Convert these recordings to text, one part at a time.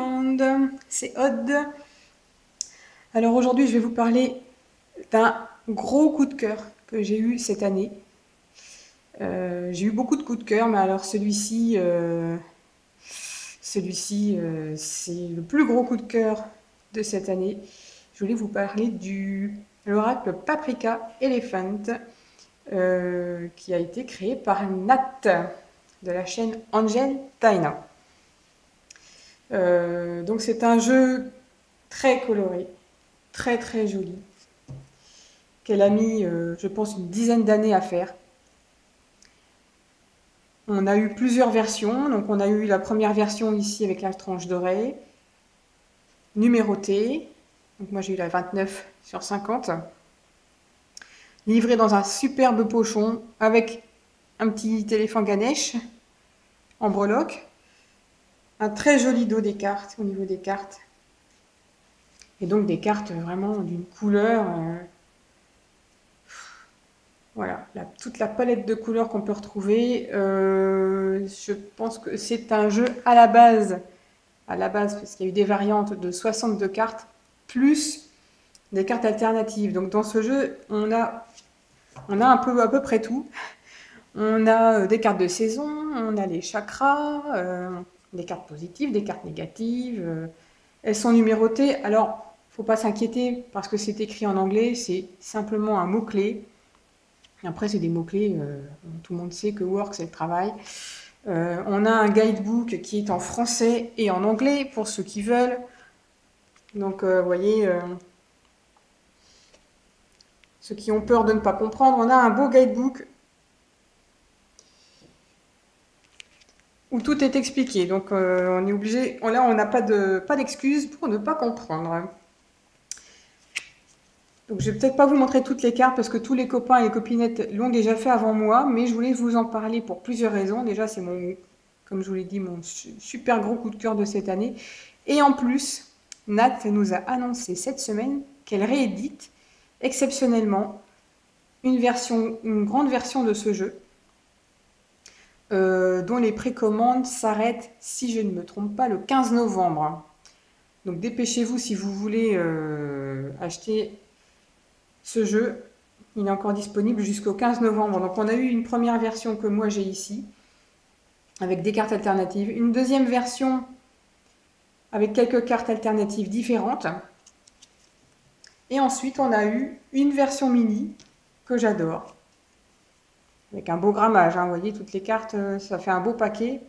monde, c'est Aude. Alors aujourd'hui, je vais vous parler d'un gros coup de cœur que j'ai eu cette année. J'ai eu beaucoup de coups de cœur, mais alors celui-ci, c'est le plus gros coup de cœur de cette année. Je voulais vous parler du l'oracle Paprika Elephant, qui a été créé par Nat de la chaîne Angel Taina. Donc c'est un jeu très coloré, très très joli, qu'elle a mis, je pense, une dizaine d'années à faire. On a eu plusieurs versions, donc on a eu la première version ici avec la tranche dorée, numérotée, donc moi j'ai eu la 29/50, livrée dans un superbe pochon avec un petit téléphone Ganesh en breloque, un très joli dos des cartes, au niveau des cartes, et donc des cartes vraiment d'une couleur... Voilà, toute la palette de couleurs qu'on peut retrouver. Je pense que c'est un jeu à la base, parce qu'il y a eu des variantes de 62 cartes, plus des cartes alternatives. Donc dans ce jeu, on a un peu à peu près tout. On a des cartes de saison, on a les chakras, des cartes positives, des cartes négatives. Elles sont numérotées. Alors, faut pas s'inquiéter parce que c'est écrit en anglais, c'est simplement un mot-clé. Après, c'est des mots-clés, tout le monde sait que work, c'est le travail. On a un guidebook qui est en français et en anglais pour ceux qui veulent. Donc, vous voyez, ceux qui ont peur de ne pas comprendre, on a un beau guidebook où tout est expliqué. Donc, on est obligé, là, on n'a pas d'excuse pour ne pas comprendre. Donc, je vais peut-être pas vous montrer toutes les cartes parce que tous les copains et les copinettes l'ont déjà fait avant moi, mais je voulais vous en parler pour plusieurs raisons. Déjà, c'est comme je vous l'ai dit, mon super gros coup de cœur de cette année. Et en plus, Nat nous a annoncé cette semaine qu'elle réédite exceptionnellement une grande version de ce jeu, dont les précommandes s'arrêtent, si je ne me trompe pas, le 15 novembre. Donc dépêchez-vous si vous voulez acheter ce jeu. Il est encore disponible jusqu'au 15 novembre. Donc on a eu une première version que moi j'ai ici, avec des cartes alternatives. Une deuxième version avec quelques cartes alternatives différentes. Et ensuite on a eu une version mini que j'adore. Avec un beau grammage, hein. Vous voyez, toutes les cartes, ça fait un beau paquet.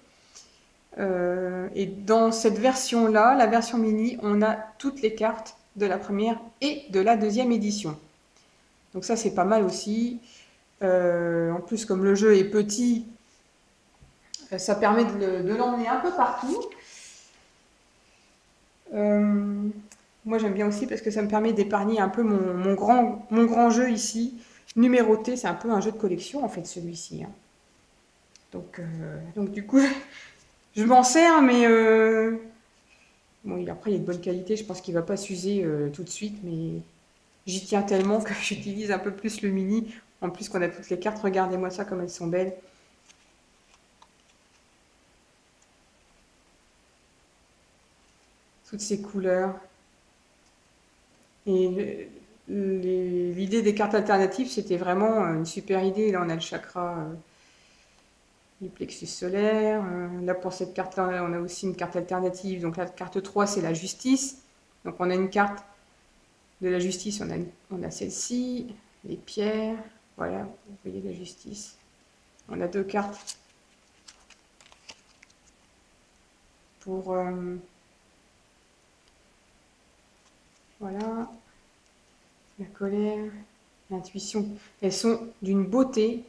Et dans cette version-là, la version mini, on a toutes les cartes de la première et de la deuxième édition. Donc ça, c'est pas mal aussi. En plus, comme le jeu est petit, ça permet de l'emmener un peu partout. Moi, j'aime bien aussi parce que ça me permet d'épargner un peu mon grand jeu ici. Numéroté, c'est un peu un jeu de collection, en fait, celui-ci, hein. Donc du coup, je m'en sers, mais bon, après, il est de bonne qualité. Je pense qu'il ne va pas s'user tout de suite, mais j'y tiens tellement que j'utilise un peu plus le mini. En plus qu'on a toutes les cartes, regardez-moi ça comme elles sont belles. Toutes ces couleurs. Et l'idée des cartes alternatives, c'était vraiment une super idée. Là, on a le chakra du plexus solaire. Là, pour cette carte-là, on a aussi une carte alternative. Donc la carte 3, c'est la justice. Donc on a une carte de la justice, on a celle-ci, les pierres. Voilà, vous voyez la justice. On a deux cartes pour... voilà, la colère, l'intuition. Elles sont d'une beauté.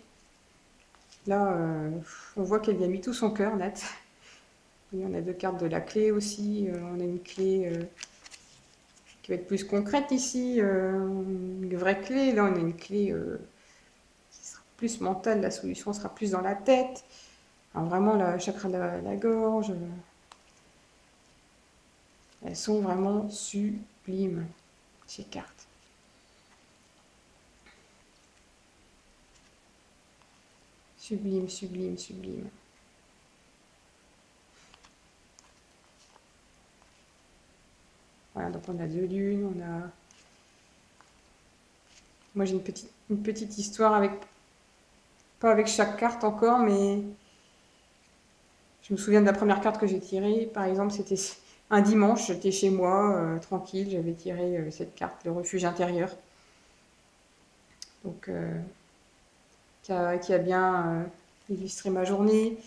Là, on voit qu'elle y a mis tout son cœur, Nat. Et on a deux cartes de la clé aussi. On a une clé qui va être plus concrète ici. Une vraie clé. Là, on a une clé qui sera plus mentale. La solution sera plus dans la tête. Alors, vraiment, le chakra de la gorge. Elles sont vraiment sublimes, ces cartes. Sublime, sublime, sublime. Voilà, donc on a 2 lunes, on a... Moi j'ai une petite histoire avec... Pas avec chaque carte encore, mais... Je me souviens de la première carte que j'ai tirée. Par exemple, c'était un dimanche, j'étais chez moi, tranquille, j'avais tiré cette carte, le refuge intérieur. Donc, qui a bien illustré ma journée.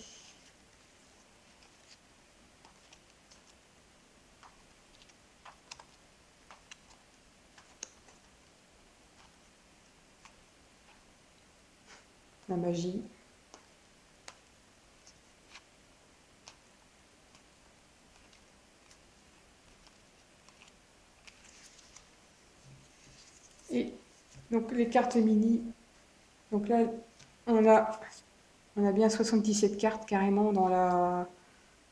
La magie. Et donc les cartes mini. Donc là, on a bien 77 cartes carrément dans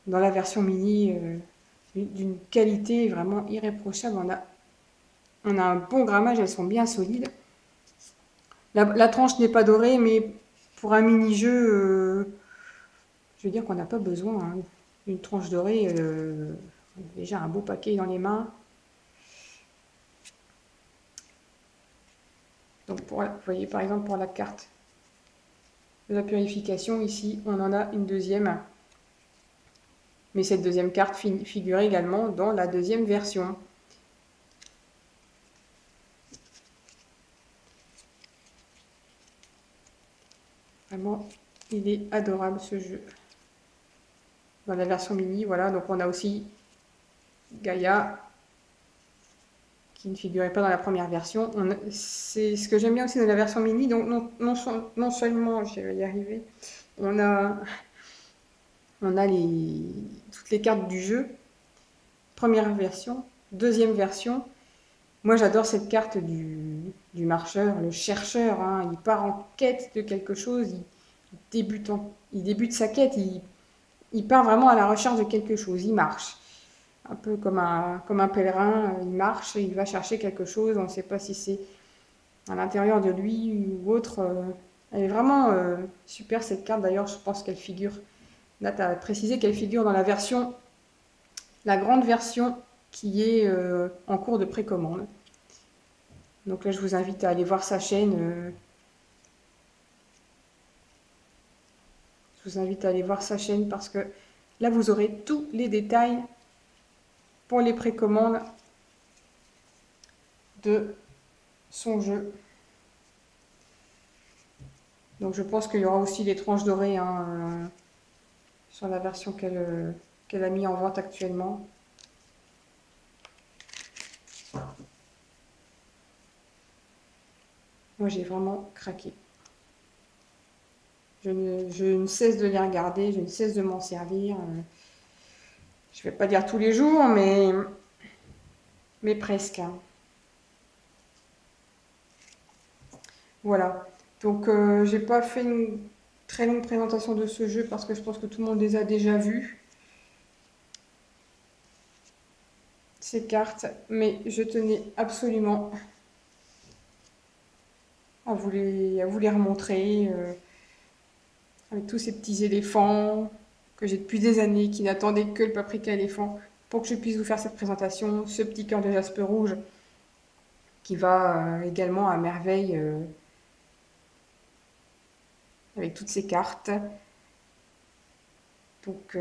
la version mini, d'une qualité vraiment irréprochable. On a un bon grammage, elles sont bien solides. La tranche n'est pas dorée, mais pour un mini-jeu, je veux dire qu'on n'a pas besoin hein, d'une tranche dorée. Déjà un beau paquet dans les mains. Donc vous voyez par exemple pour la carte de la purification, ici on en a une deuxième. Mais cette deuxième carte figure également dans la deuxième version. Vraiment, il est adorable ce jeu. Dans la version mini, voilà, donc on a aussi Gaïa, qui ne figurait pas dans la première version. C'est ce que j'aime bien aussi dans la version mini, donc non seulement, je vais y arriver, on a toutes les cartes du jeu, première version, deuxième version. Moi j'adore cette carte du marcheur, le chercheur, hein. Il part en quête de quelque chose, il débute sa quête, il part vraiment à la recherche de quelque chose, il marche. Un peu comme un pèlerin, il marche et il va chercher quelque chose, on ne sait pas si c'est à l'intérieur de lui ou autre. Elle est vraiment super cette carte, d'ailleurs je pense qu'elle figure, là tu as précisé qu'elle figure dans la grande version qui est en cours de précommande. Donc là je vous invite à aller voir sa chaîne. Je vous invite à aller voir sa chaîne parce que là vous aurez tous les détails pour les précommandes de son jeu. Donc je pense qu'il y aura aussi des tranches dorées hein, sur la version qu'elle a mis en vente actuellement. Moi j'ai vraiment craqué. Je ne cesse de les regarder, je ne cesse de m'en servir. Je ne vais pas dire tous les jours, mais presque. Hein. Voilà. Donc j'ai pas fait une très longue présentation de ce jeu parce que je pense que tout le monde les a déjà vus. Ces cartes, mais je tenais absolument à vous les remontrer avec tous ces petits éléphants que j'ai depuis des années qui n'attendaient que le paprika éléphant pour que je puisse vous faire cette présentation, ce petit cœur de jaspe rouge qui va également à merveille avec toutes ces cartes. Donc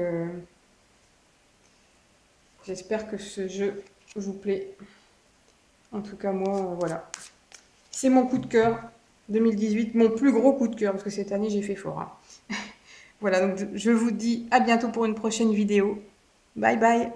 j'espère que ce jeu vous plaît. En tout cas moi voilà. C'est mon coup de cœur 2018, mon plus gros coup de cœur, parce que cette année j'ai fait fort. Hein. Voilà, donc je vous dis à bientôt pour une prochaine vidéo. Bye bye.